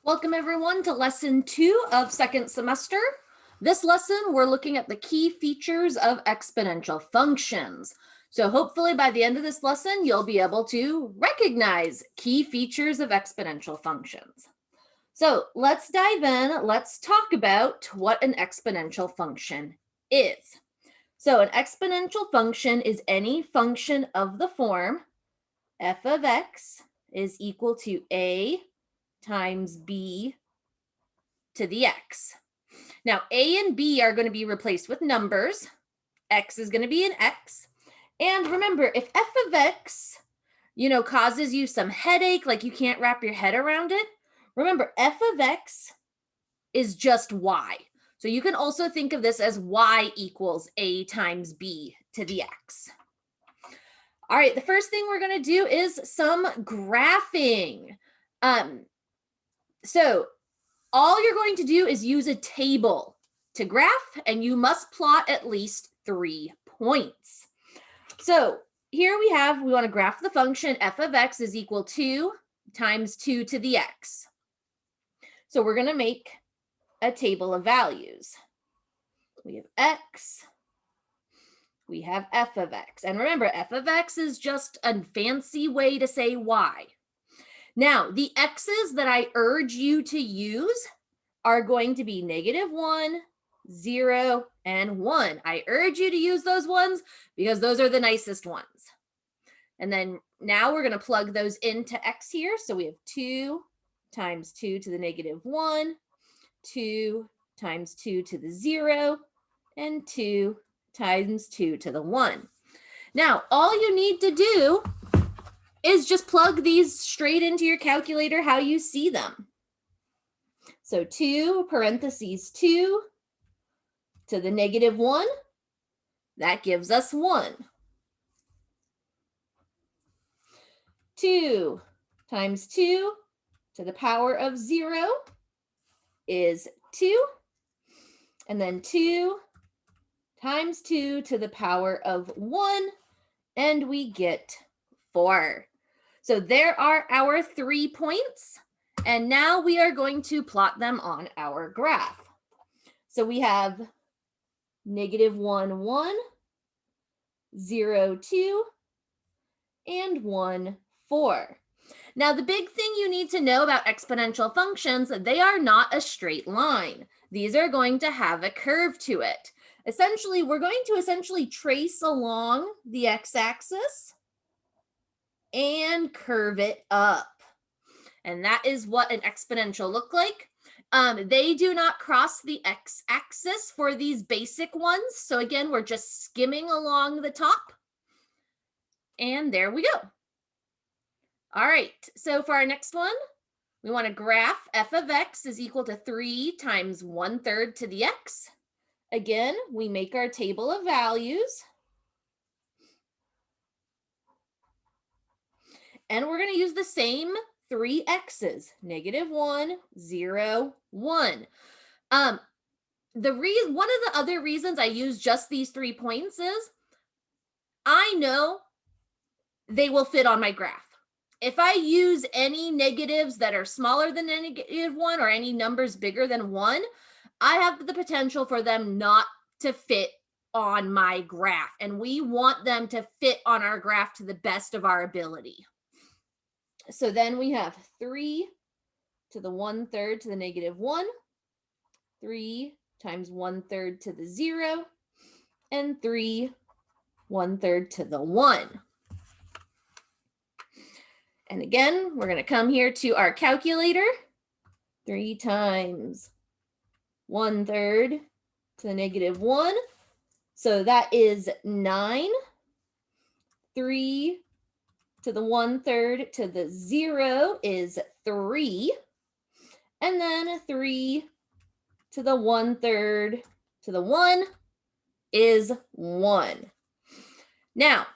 Welcome everyone to lesson 2 of second semester. This lesson, we're looking at the key features of exponential functions. So hopefully by the end of this lesson, you'll be able to recognize key features of exponential functions. So let's dive in. Let's talk about what an exponential function is. So an exponential function is any function of the form f of x is equal to a times b to the x. Now, a and b are going to be replaced with numbers. X is going to be an x. And remember, if f of x, causes you some headache, like you can't wrap your head around it, remember, f of x is just y. So you can also think of this as y equals a times b to the x. All right, the first thing we're going to do is some graphing. So all you're going to do is use a table to graph, and you must plot at least 3 points. So here we want to graph the function f of x is equal to times 2 to the x. So we're going to make a table of values. We have x, we have f of x. And remember, f of x is just a fancy way to say y. Now, the x's that I urge you to use are going to be -1, 0, and 1. I urge you to use those ones because those are the nicest ones. And then now we're going to plug those into x here. So we have 2 times 2 to the -1, 2 times 2 to the 0, and 2 times 2 to the 1. Now, all you need to do is just plug these straight into your calculator how you see them. So 2 parentheses 2 to the -1, that gives us 1. 2 times 2 to the power of 0 is 2. And then 2 times 2 to the power of 1, and we get 4. So there are our 3 points, and now we are going to plot them on our graph. So we have -1, 1, 0, 2, and 1, 4. Now, the big thing you need to know about exponential functions, they are not a straight line. These are going to have a curve to it. Essentially, we're going to trace along the x-axis and curve it up. And that is what an exponential look like. They do not cross the x-axis for these basic ones. So again, we're just skimming along the top. And there we go. All right, so for our next one, we want to graph f of x is equal to 3 times 1/3 to the x. Again, we make our table of values. And we're going to use the same 3 x's, -1, 0, 1. One of the other reasons I use just these 3 points is I know they will fit on my graph. If I use any negatives that are smaller than -1 or any numbers bigger than 1, I have the potential for them not to fit on my graph. And we want them to fit on our graph to the best of our ability. So then we have 3 to the 1/3 to the -1, 3 times 1/3 to the 0, and 3 1/3 to the 1. And again, we're going to come here to our calculator. 3 times 1/3 to the -1. So that is 9. 3 to the 1/3 to the 0 is 3. And then 3 to the 1/3 to the 1 is 1. Now,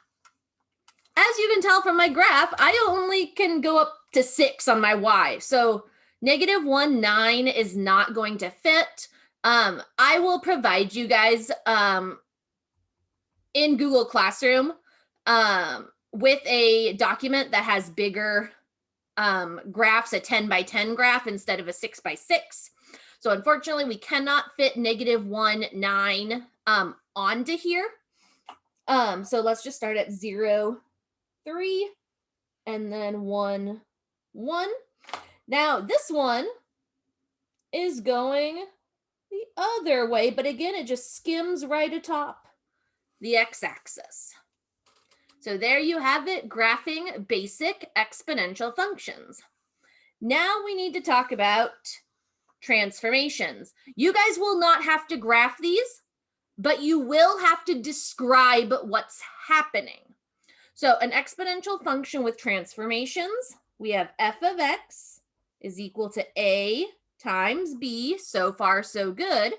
as you can tell from my graph, I only can go up to 6 on my y. So -1, 9 is not going to fit. I will provide you guys in Google Classroom with a document that has bigger graphs a 10 by 10 graph instead of a 6 by 6. So unfortunately, we cannot fit -1, 9 onto here. So let's just start at 0, 3, and then 1, 1. Now this one is going the other way, but again, it just skims right atop the x-axis. So there you have it, graphing basic exponential functions. Now we need to talk about transformations. You guys will not have to graph these, but you will have to describe what's happening. So an exponential function with transformations, we have f of x is equal to a times b, so far so good,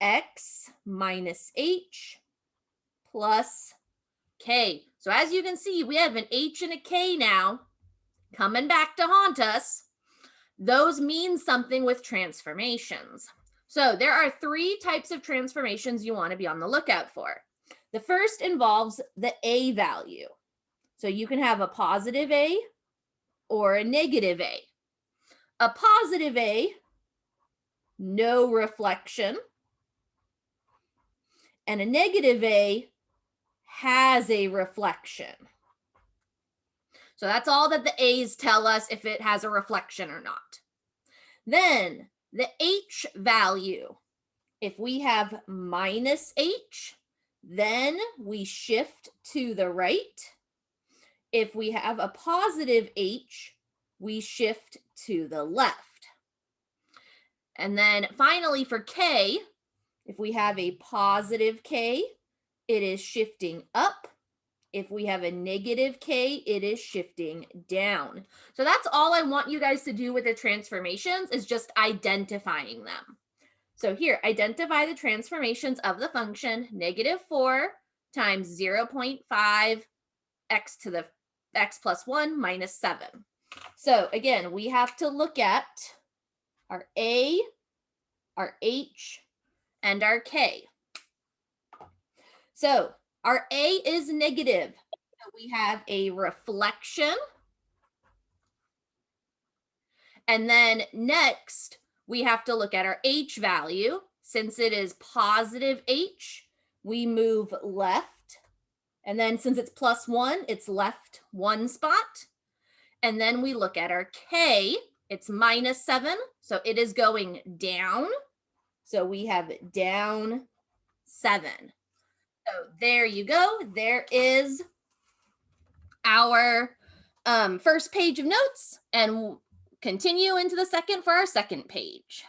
x minus h plus k. So as you can see, we have an h and a k now coming back to haunt us. Those mean something with transformations. So there are 3 types of transformations you want to be on the lookout for. The first involves the a value. So you can have a positive a or a negative a. A positive a, no reflection. And a negative a has a reflection. So that's all that the a's tell us if it has a reflection or not. Then the h value, if we have minus h, then we shift to the right. If we have a positive h, we shift to the left. And then finally for k, if we have a positive k, it is shifting up. If we have a negative k, it is shifting down. So that's all I want you guys to do with the transformations, is just identifying them. So here, identify the transformations of the function -4 times 0.5 x to the x plus 1 minus 7. So again, we have to look at our a, our h, and our k. So our a is negative. So we have a reflection. And then next, we have to look at our h value. Since it is positive h, we move left. And then since it's plus 1, it's left 1 spot. And then we look at our k. It's minus 7, so it is going down. So we have down 7. So there you go. There is our first page of notes, and we'll continue into the second for our second page.